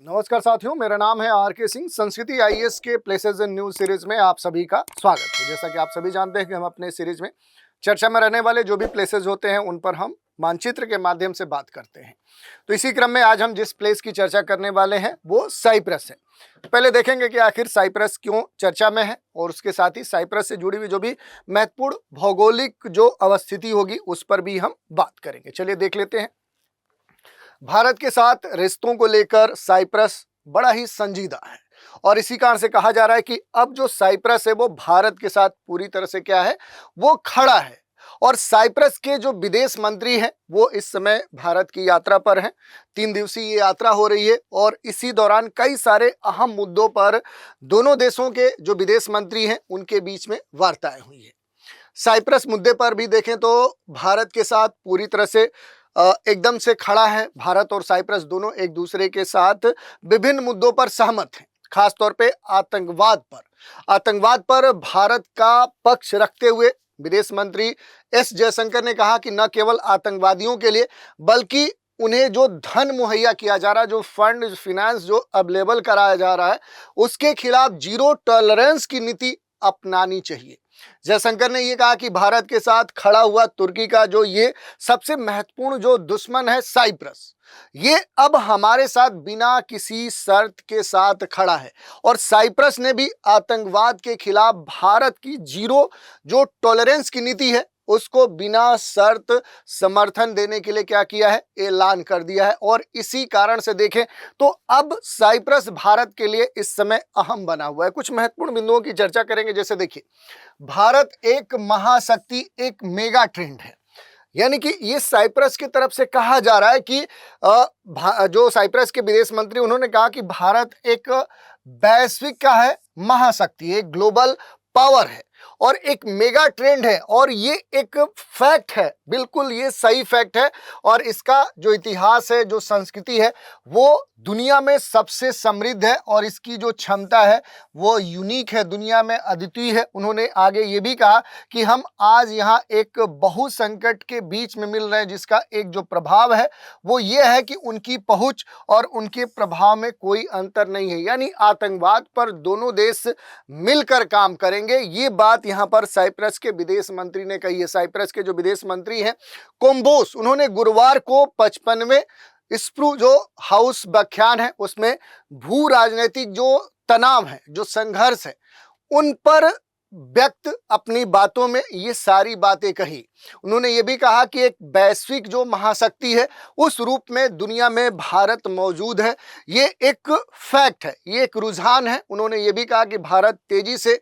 नमस्कार साथियों, मेरा नाम है आर के सिंह। संस्कृति आईएएस के प्लेसेस इन न्यूज सीरीज में आप सभी का स्वागत है। जैसा कि आप सभी जानते हैं कि हम अपने सीरीज में चर्चा में रहने वाले जो भी प्लेसेस होते हैं उन पर हम मानचित्र के माध्यम से बात करते हैं। तो इसी क्रम में आज हम जिस प्लेस की चर्चा करने वाले हैं वो साइप्रस है। पहले देखेंगे कि आखिर साइप्रस क्यों चर्चा में है और उसके साथ ही साइप्रस से जुड़ी हुई जो भी महत्वपूर्ण भौगोलिक जो अवस्थिति होगी उस पर भी हम बात करेंगे। चलिए देख लेते हैं। भारत के साथ रिश्तों को लेकर साइप्रस बड़ा ही संजीदा है और इसी कारण से कहा जा रहा है कि अब जो साइप्रस है वो भारत के साथ पूरी तरह से क्या है, वो खड़ा है। और साइप्रस के जो विदेश मंत्री हैं वो इस समय भारत की यात्रा पर हैं। 3 दिवसीय ये यात्रा हो रही है और इसी दौरान कई सारे अहम मुद्दों पर दोनों देशों के जो विदेश मंत्री हैं उनके बीच में वार्ताएं हुई है। साइप्रस मुद्दे पर भी देखें तो भारत के साथ पूरी तरह से एकदम से खड़ा है। भारत और साइप्रस दोनों एक दूसरे के साथ विभिन्न मुद्दों पर सहमत हैं, खास तौर पे आतंकवाद पर भारत का पक्ष रखते हुए विदेश मंत्री एस जयशंकर ने कहा कि न केवल आतंकवादियों के लिए बल्कि उन्हें जो धन मुहैया किया जा रहा है, जो फंड फिनेंस जो अवेलेबल कराया जा रहा है, उसके खिलाफ जीरो टॉलरेंस की नीति अपनानी चाहिए। जयशंकर ने यह कहा कि भारत के साथ खड़ा हुआ तुर्की का जो ये सबसे महत्वपूर्ण जो दुश्मन है साइप्रस, ये अब हमारे साथ बिना किसी शर्त के साथ खड़ा है और साइप्रस ने भी आतंकवाद के खिलाफ भारत की जीरो जो टॉलरेंस की नीति है उसको बिना शर्त समर्थन देने के लिए क्या किया है, ऐलान कर दिया है। और इसी कारण से देखें तो अब साइप्रस भारत के लिए इस समय अहम बना हुआ है। कुछ महत्वपूर्ण बिंदुओं की चर्चा करेंगे। जैसे देखिए, भारत एक महाशक्ति, एक मेगा ट्रेंड है, यानी कि ये साइप्रस की तरफ से कहा जा रहा है कि जो साइप्रस के विदेश मंत्री उन्होंने कहा कि भारत एक वैश्विक का है महाशक्ति, एक ग्लोबल पावर है और एक मेगा ट्रेंड है। और ये एक फैक्ट है, बिल्कुल ये सही फैक्ट है। और इसका जो इतिहास है, जो संस्कृति है, वो दुनिया में सबसे समृद्ध है और इसकी जो क्षमता है वो यूनिक है, दुनिया में अद्वितीय है। उन्होंने आगे ये भी कहा कि हम आज यहाँ एक बहुसंकट के बीच में मिल रहे हैं, जिसका एक जो प्रभाव है वो ये है कि उनकी पहुंच और उनके प्रभाव में कोई अंतर नहीं है। यानी आतंकवाद पर दोनों देश मिलकर काम करेंगे, ये बात यहाँ पर साइप्रस के विदेश मंत्री ने कही है। साइप्रस के जो विदेश मंत्री हैं कोम्बोस, उन्होंने गुरुवार को 55वें स्प्रू जो हाउस व्याख्यान है उसमें भू राजनीतिक जो तनाव है, जो संघर्ष है, उन पर व्यक्त अपनी बातों में ये सारी बातें कही। उन्होंने ये भी कहा कि एक वैश्विक जो महाशक्ति है उस रूप में दुनिया में भारत मौजूद है, ये एक फैक्ट है, ये एक रुझान है। उन्होंने ये भी कहा कि भारत तेजी से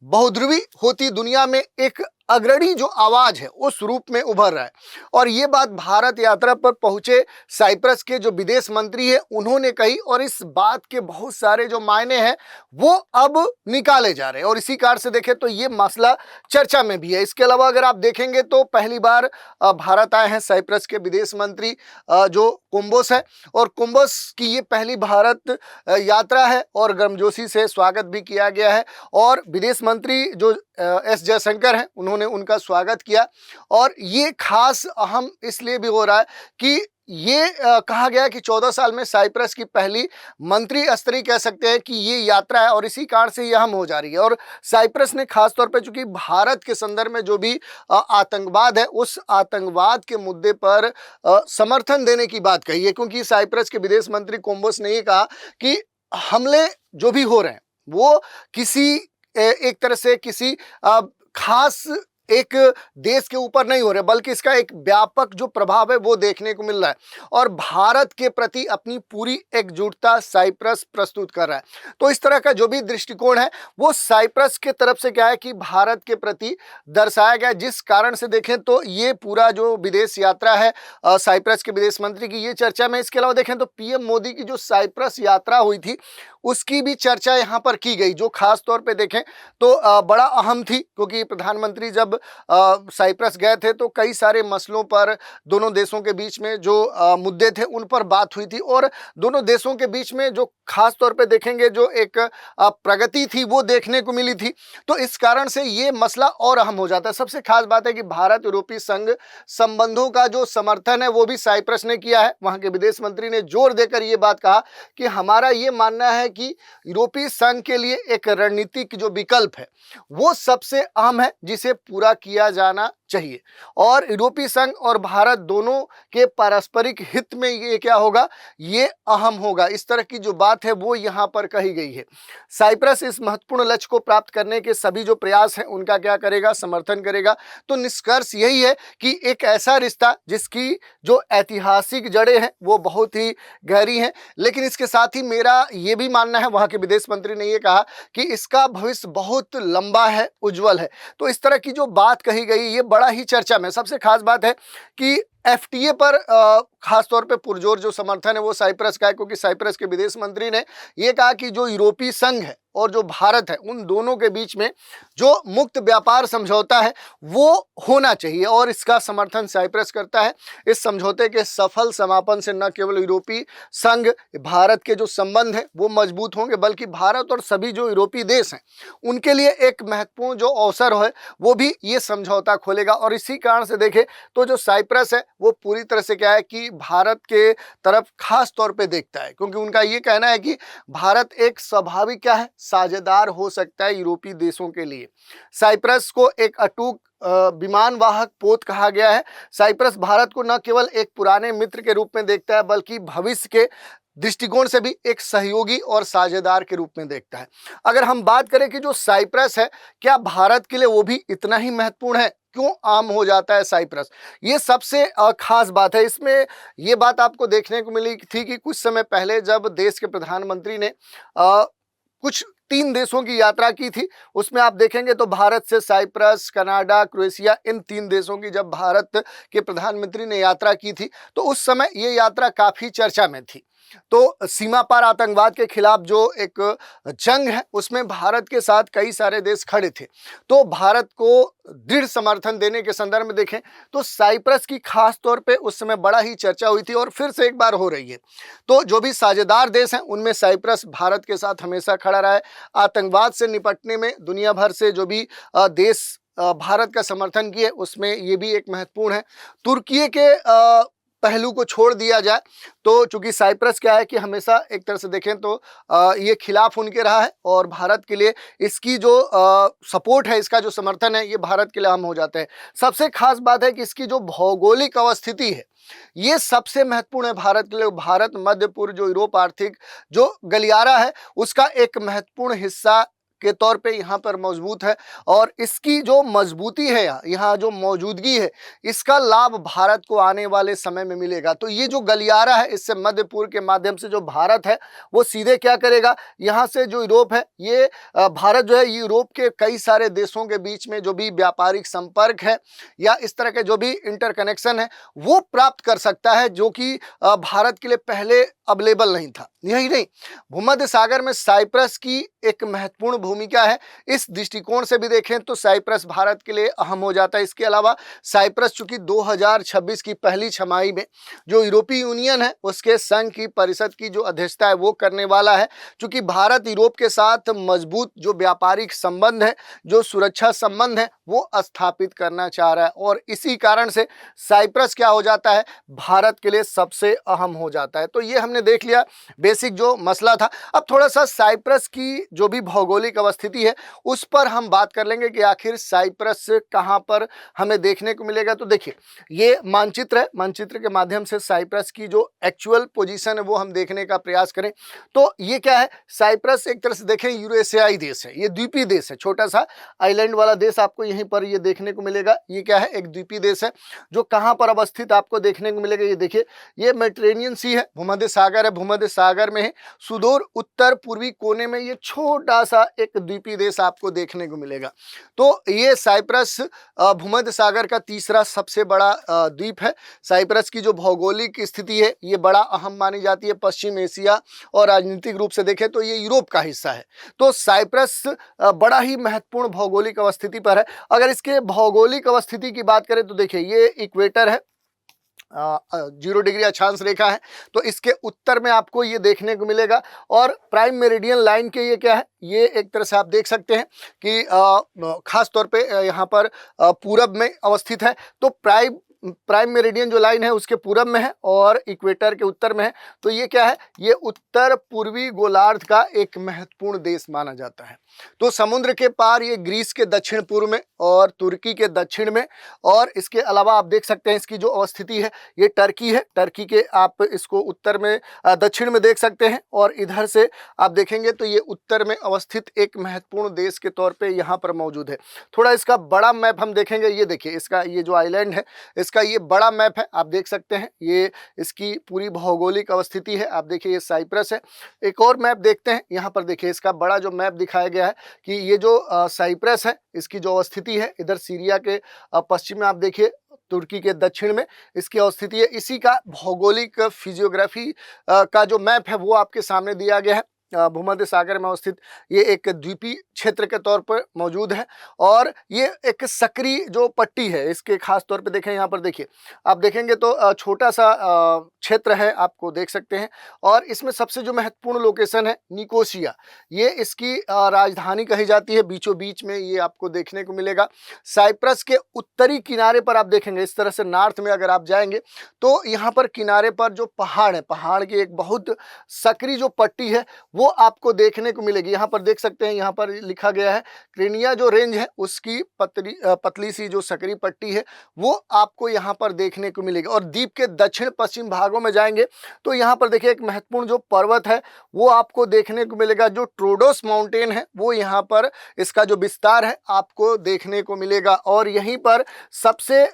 बहुध्रुवी होती दुनिया में एक अग्रणी जो आवाज है उस रूप में उभर रहा है। और ये बात भारत यात्रा पर पहुंचे साइप्रस के जो विदेश मंत्री है उन्होंने कही और इस बात के बहुत सारे जो मायने हैं वो अब निकाले जा रहे हैं और इसी कारण से देखें तो ये मसला चर्चा में भी है। इसके अलावा अगर आप देखेंगे तो पहली बार भारत आए हैं साइप्रस के विदेश मंत्री जो कोम्बोस है और कोम्बोस की ये पहली भारत यात्रा है और गर्मजोशी से स्वागत भी किया गया है। और विदेश मंत्री जो एस जयशंकर हैं उन्होंने उनका स्वागत किया और ये खास अहम इसलिए भी हो रहा है कि ये कहा गया कि 14 साल में साइप्रस की पहली मंत्री स्तरीय कह सकते हैं कि ये यात्रा है और इसी कारण से ये अहम हो जा रही है। और साइप्रस ने खास तौर पे चूंकि भारत के संदर्भ में जो भी आतंकवाद है उस आतंकवाद के मुद्दे पर समर्थन देने की बात कही है, क्योंकि साइप्रस के विदेश मंत्री कोम्बोस ने ये कहा कि हमले जो भी हो रहे हैं वो किसी एक तरह से किसी खास एक देश के ऊपर नहीं हो रहे, बल्कि इसका एक व्यापक जो प्रभाव है वो देखने को मिल रहा है और भारत के प्रति अपनी पूरी एकजुटता साइप्रस प्रस्तुत कर रहा है। तो इस तरह का जो भी दृष्टिकोण है वो साइप्रस के तरफ से क्या है कि भारत के प्रति दर्शाया गया, जिस कारण से देखें तो ये पूरा जो विदेश यात्रा है साइप्रस के विदेश मंत्री की ये चर्चा में। इसके अलावा देखें तो पीएम मोदी की जो साइप्रस यात्रा हुई थी उसकी भी चर्चा यहाँ पर की गई, जो खास तौर पे देखें तो बड़ा अहम थी, क्योंकि प्रधानमंत्री जब साइप्रस गए थे तो कई सारे मसलों पर दोनों देशों के बीच में जो मुद्दे थे उन पर बात हुई थी, और दोनों देशों के बीच में जो खास तौर पे देखेंगे जो एक प्रगति थी वो देखने को मिली थी। तो इस कारण से ये मसला और अहम हो जाता है। सबसे खास बात है कि भारत यूरोपीय संघ संबंधों का जो समर्थन है वो भी साइप्रस ने किया है। वहां के विदेश मंत्री ने जोर देकर ये बात कहा कि हमारा ये मानना है कि यूरोपीय संघ के लिए एक रणनीतिक जो विकल्प है वो सबसे अहम है, जिसे पूरा किया जाना चाहिए, और यूरोपीय संघ और भारत दोनों के पारस्परिक हित में ये क्या होगा, ये अहम होगा। इस तरह की जो बात है वो यहाँ पर कही गई है। साइप्रस इस महत्वपूर्ण लक्ष्य को प्राप्त करने के सभी जो प्रयास हैं उनका क्या करेगा, समर्थन करेगा। तो निष्कर्ष यही है कि एक ऐसा रिश्ता जिसकी जो ऐतिहासिक जड़ें हैं वो बहुत ही गहरी हैं, लेकिन इसके साथ ही मेरा ये भी मानना है, वहाँ के विदेश मंत्री ने ये कहा कि इसका भविष्य बहुत लंबा है, उज्जवल है। तो इस तरह की जो बात कही गई ये बड़ा ही चर्चा में। सबसे खास बात है कि एफटीए पर खास तौर पे पुरजोर जो समर्थन है वो साइप्रस का है, क्योंकि साइप्रस के विदेश मंत्री ने ये कहा कि जो यूरोपीय संघ है और जो भारत है उन दोनों के बीच में जो मुक्त व्यापार समझौता है वो होना चाहिए, और इसका समर्थन साइप्रस करता है। इस समझौते के सफल समापन से न केवल यूरोपीय संघ भारत के जो संबंध है वो मजबूत होंगे, बल्कि भारत और सभी जो यूरोपीय देश हैं उनके लिए एक महत्वपूर्ण जो अवसर है वो भी ये समझौता खोलेगा। और इसी कारण से देखें तो जो साइप्रस है वो पूरी तरह से क्या है कि भारत के तरफ खास तौर पे देखता है, क्योंकि उनका ये कहना है कि भारत एक स्वाभाविक क्या है, साझेदार हो सकता है यूरोपीय देशों के लिए। साइप्रस को एक अटूट विमान वाहक पोत कहा गया है। साइप्रस भारत को न केवल एक पुराने मित्र के रूप में देखता है बल्कि भविष्य के दृष्टिकोण से भी एक सहयोगी और साझेदार के रूप में देखता है। अगर हम बात करें कि जो साइप्रस है क्या भारत के लिए वो भी इतना ही महत्वपूर्ण है, क्यों आम हो जाता है साइप्रस, ये सबसे खास बात है। इसमें ये बात आपको देखने को मिली थी कि कुछ समय पहले जब देश के प्रधानमंत्री ने कुछ 3 देशों की यात्रा की थी, उसमें आप देखेंगे तो भारत से साइप्रस, कनाडा, क्रोएशिया, इन 3 देशों की जब भारत के प्रधानमंत्री ने यात्रा की थी तो उस समय ये यात्रा काफ़ी चर्चा में थी। तो सीमा पार आतंकवाद के खिलाफ जो एक जंग है उसमें भारत के साथ कई सारे देश खड़े थे, तो भारत को दृढ़ समर्थन देने के संदर्भ में देखें तो साइप्रस की खास तौर पे उस समय बड़ा ही चर्चा हुई थी और फिर से एक बार हो रही है। तो जो भी साझेदार देश हैं उनमें साइप्रस भारत के साथ हमेशा खड़ा रहा है। आतंकवाद से निपटने में दुनिया भर से जो भी देश भारत का समर्थन किए उसमें ये भी एक महत्वपूर्ण है। तुर्की के पहलू को छोड़ दिया जाए तो चूंकि साइप्रस क्या है कि हमेशा एक तरह से देखें तो ये खिलाफ उनके रहा है, और भारत के लिए इसकी जो सपोर्ट है, इसका जो समर्थन है ये भारत के लिए अहम हो जाते हैं। सबसे खास बात है कि इसकी जो भौगोलिक अवस्थिति है ये सबसे महत्वपूर्ण है भारत के लिए। भारत मध्य पूर्व जो यूरोप आर्थिक जो गलियारा है उसका एक महत्वपूर्ण हिस्सा के तौर पे यहाँ पर मजबूत है, और इसकी जो मजबूती है यहाँ जो मौजूदगी है इसका लाभ भारत को आने वाले समय में मिलेगा। तो ये जो गलियारा है इससे मध्य पूर्व के माध्यम से जो भारत है वो सीधे क्या करेगा, यहाँ से जो यूरोप है ये भारत जो है यूरोप के कई सारे देशों के बीच में जो भी व्यापारिक संपर्क है या इस तरह के जो भी इंटरकनेक्शन है वो प्राप्त कर सकता है, जो कि भारत के लिए पहले अवेलेबल नहीं था। यही नहीं, भूमध्य सागर में साइप्रस की एक महत्वपूर्ण भूमिका है। इस दृष्टिकोण से भी देखें तो साइप्रस भारत के लिए अहम हो जाता है। इसके अलावा साइप्रस चूंकि 2026 की पहली छमाही में जो यूरोपीय यूनियन है उसके संघ की परिषद की जो अध्यक्षता है वो करने वाला है। चूंकि भारत यूरोप के साथ मजबूत जो व्यापारिक संबंध है, जो सुरक्षा संबंध है वो स्थापित करना चाह रहा है, और इसी कारण से साइप्रस क्या हो जाता है, भारत के लिए सबसे अहम हो जाता है। तो ये हमने देख लिया बेसिक जो मसला था। अब थोड़ा सा साइप्रस की जो भी भौगोलिक अवस्थिति है उस पर हम बात कर लेंगे कि आखिर साइप्रस कहाँ पर हमें देखने को मिलेगा। तो देखिए ये मानचित्र है, मानचित्र के माध्यम से साइप्रस की जो एक्चुअल पोजीशन है वो हम देखने का प्रयास करें। तो ये क्या है, साइप्रस एक तरह से देखें यूरेशियाई देश है, ये द्वीपीय देश है, छोटा सा आइलैंड वाला देश आपको यहीं पर ये देखने को मिलेगा। ये क्या है, एक द्वीपीय देश है जो कहाँ पर अवस्थित आपको देखने को मिलेगा। ये देखिए ये मेडिटेरेनियन सी है, भूमध्य सागर है, भूमध्य सागर में है सुदूर उत्तर पूर्वी कोने में ये छोटा सा एक द्वीपीय देश आपको देखने को मिलेगा। तो ये साइप्रस भूमध्य सागर का तीसरा सबसे बड़ा द्वीप है। साइप्रस की जो भौगोलिक स्थिति है ये बड़ा अहम मानी जाती है। पश्चिम एशिया और राजनीतिक रूप से देखें तो ये यूरोप का हिस्सा है। तो साइप्रस बड़ा ही महत्वपूर्ण भौगोलिक अवस्थिति पर है। अगर इसके भौगोलिक अवस्थिति की बात करें तो देखिए ये इक्वेटर है, 0 डिग्री अक्षांश रेखा है, तो इसके उत्तर में आपको ये देखने को मिलेगा। और प्राइम मेरिडियन लाइन के ये क्या है, ये एक तरह से आप देख सकते हैं कि खास तौर पे यहाँ पर पूरब में अवस्थित है। तो प्राइम मेरिडियन जो लाइन है उसके पूरब में है और इक्वेटर के उत्तर में है। तो ये क्या है, ये उत्तर पूर्वी गोलार्ध का एक महत्वपूर्ण देश माना जाता है। तो समुद्र के पार ये ग्रीस के दक्षिण पूर्व में और तुर्की के दक्षिण में, और इसके अलावा आप देख सकते हैं इसकी जो अवस्थिति है ये टर्की है। टर्की के आप इसको उत्तर में दक्षिण में देख सकते हैं, और इधर से आप देखेंगे तो ये उत्तर में अवस्थित एक महत्वपूर्ण देश के तौर पे यहाँ पर मौजूद है। थोड़ा इसका बड़ा मैप हम देखेंगे, ये देखिए इसका ये जो आइलैंड है इसका ये बड़ा मैप है, आप देख सकते हैं ये इसकी पूरी भौगोलिक अवस्थिति है। आप देखिए ये साइप्रस है। एक और मैप देखते हैं, यहाँ पर देखिए इसका बड़ा जो मैप दिखाया गया है कि ये जो साइप्रस है इसकी जो अवस्थिति है इधर सीरिया के पश्चिम में, आप देखिए तुर्की के दक्षिण में इसकी अवस्थिति है। इसी का भौगोलिक फिजियोग्राफी का जो मैप है वो आपके सामने दिया गया है। भूमध्य सागर में अवस्थित ये एक द्वीपीय क्षेत्र के तौर पर मौजूद है, और ये एक सक्रिय जो पट्टी है इसके खास तौर पे देखें, यहाँ पर देखिए आप देखेंगे तो छोटा सा क्षेत्र है, आपको देख सकते हैं। और इसमें सबसे जो महत्वपूर्ण लोकेशन है निकोसिया, ये इसकी राजधानी कही जाती है। बीचों बीच में ये आपको देखने को मिलेगा। साइप्रस के उत्तरी किनारे पर आप देखेंगे इस तरह से नॉर्थ में अगर आप जाएंगे तो यहाँ पर किनारे पर जो पहाड़ है, पहाड़ की एक बहुत सक्रिय जो पट्टी है वो आपको देखने को मिलेगी। यहाँ पर देख सकते हैं, यहाँ पर लिखा गया है क्रेनिया जो रेंज है उसकी पतली सी जो सकरी पट्टी है वो आपको यहाँ पर देखने को मिलेगी। और द्वीप के दक्षिण पश्चिम भागों में जाएंगे तो यहाँ पर देखिए एक महत्वपूर्ण जो पर्वत है वो आपको देखने को मिलेगा। जो ट्रोडोस माउंटेन है वो यहाँ पर इसका जो विस्तार है आपको देखने को मिलेगा। और यहीं पर सबसे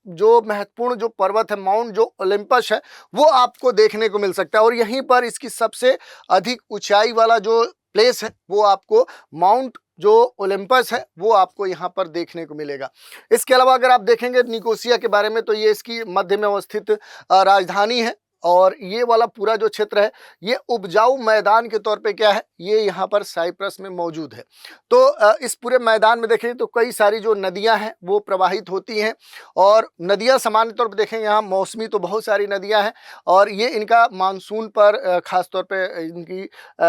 जो महत्वपूर्ण जो पर्वत है माउंट जो ओलंपस है वो आपको देखने को मिल सकता है। और यहीं पर इसकी सबसे अधिक ऊंचाई वाला जो प्लेस है वो आपको माउंट जो ओलंपस है वो आपको यहाँ पर देखने को मिलेगा। इसके अलावा अगर आप देखेंगे निकोसिया के बारे में तो ये इसकी मध्य में अवस्थित राजधानी है। और ये वाला पूरा जो क्षेत्र है ये उपजाऊ मैदान के तौर पे क्या है, ये यहाँ पर साइप्रस में मौजूद है। तो इस पूरे मैदान में देखें तो कई सारी जो नदियाँ हैं वो प्रवाहित होती हैं। और नदियाँ सामान्य तौर पे देखें यहाँ मौसमी तो बहुत सारी नदियाँ हैं, और ये इनका मानसून पर खास तौर पे इनकी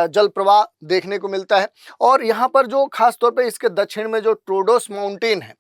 जल प्रवाह देखने को मिलता है। और यहाँ पर जो खास तौर पे इसके दक्षिण में जो ट्रोडोस माउंटेन है,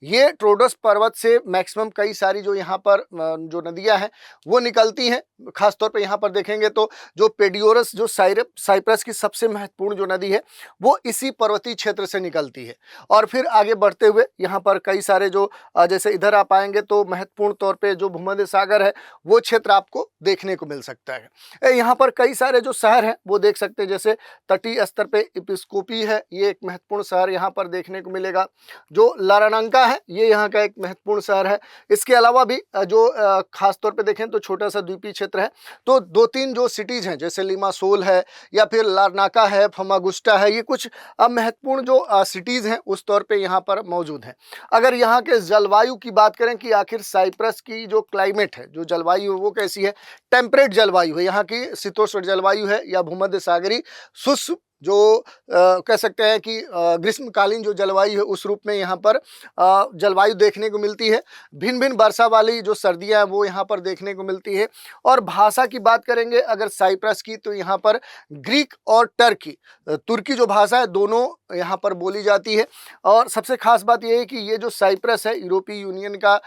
ये ट्रोडोस पर्वत से मैक्सिमम कई सारी जो यहाँ पर जो नदियाँ हैं वो निकलती हैं। खास तौर पे यहाँ पर देखेंगे तो जो पेडियोरस जो साइप्रस की सबसे महत्वपूर्ण जो नदी है वो इसी पर्वतीय क्षेत्र से निकलती है। और फिर आगे बढ़ते हुए यहाँ पर कई सारे जो जैसे इधर आप आएंगे तो महत्वपूर्ण तौर पे जो भूमध्य सागर है वो क्षेत्र आपको देखने को मिल सकता है। यहाँ पर कई सारे जो शहर हैं वो देख सकते हैं, जैसे तटीय स्तर पे इपिस्कोपी है, ये एक महत्वपूर्ण शहर यहाँ पर देखने को मिलेगा। जो लारानांका है ये यहाँ का एक महत्वपूर्ण शहर है। इसके अलावा भी जो खास तौर पे देखें तो छोटा सा द्वीपीय क्षेत्र है, तो 2-3 जो सिटीज हैं जैसे लिमासोल है या फिर लारनाका है, फमागुस्टा है, ये कुछ महत्वपूर्ण जो सिटीज हैं उस तौर पे यहाँ पर मौजूद हैं। अगर यहाँ के जलवायु की बात करें कि आखिर साइप्रस की जो क्लाइमेट है, जो जलवायु है वो कैसी है, टेम्परेट जलवायु है, यहाँ की शीतोष्ण जलवायु है या भूमध्य सागरी शुष्क जो कह सकते हैं कि ग्रीष्मकालीन जो जलवायु है उस रूप में यहाँ पर जलवायु देखने को मिलती है। भिन्न भिन्न वर्षा वाली जो सर्दियाँ हैं वो यहाँ पर देखने को मिलती है। और भाषा की बात करेंगे अगर साइप्रस की तो यहाँ पर ग्रीक और तुर्की जो भाषा है दोनों यहाँ पर बोली जाती है। और सबसे खास बात यह है कि ये जो साइप्रस है यूरोपीय यूनियन का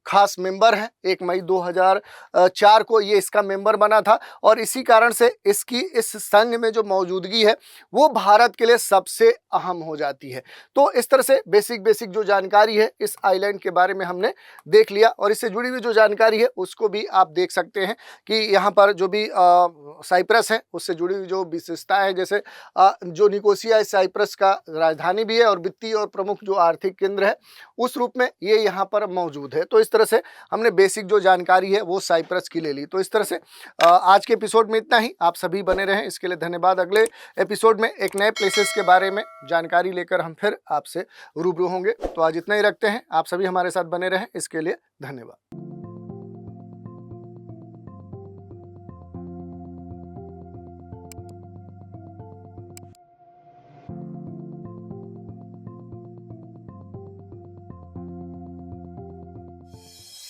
खास मेंबर है। 1 मई 2004 को ये इसका मेंबर बना था, और इसी कारण से इसकी इस संघ में जो मौजूदगी है वो भारत के लिए सबसे अहम हो जाती है। तो इस तरह से बेसिक जो जानकारी है इस आइलैंड के बारे में हमने देख लिया, और इससे जुड़ी हुई जो जानकारी है उसको भी आप देख सकते हैं कि यहाँ पर जो भी साइप्रस है उससे जुड़ी हुई जो विशेषताएं हैं, जैसे जो निकोसिया साइप्रस का राजधानी भी है और वित्तीय और प्रमुख जो आर्थिक केंद्र है उस रूप में ये यहाँ पर मौजूद है। तो इस तरह से हमने बेसिक जो जानकारी है वो साइप्रस की ले ली। तो इस तरह से आज के एपिसोड में इतना ही। आप सभी बने रहें, इसके लिए धन्यवाद। अगले एपिसोड में एक नए प्लेसेस के बारे में जानकारी लेकर हम फिर आपसे रूबरू होंगे। तो आज इतना ही रखते हैं। आप सभी हमारे साथ बने रहें, इसके लिए धन्यवाद।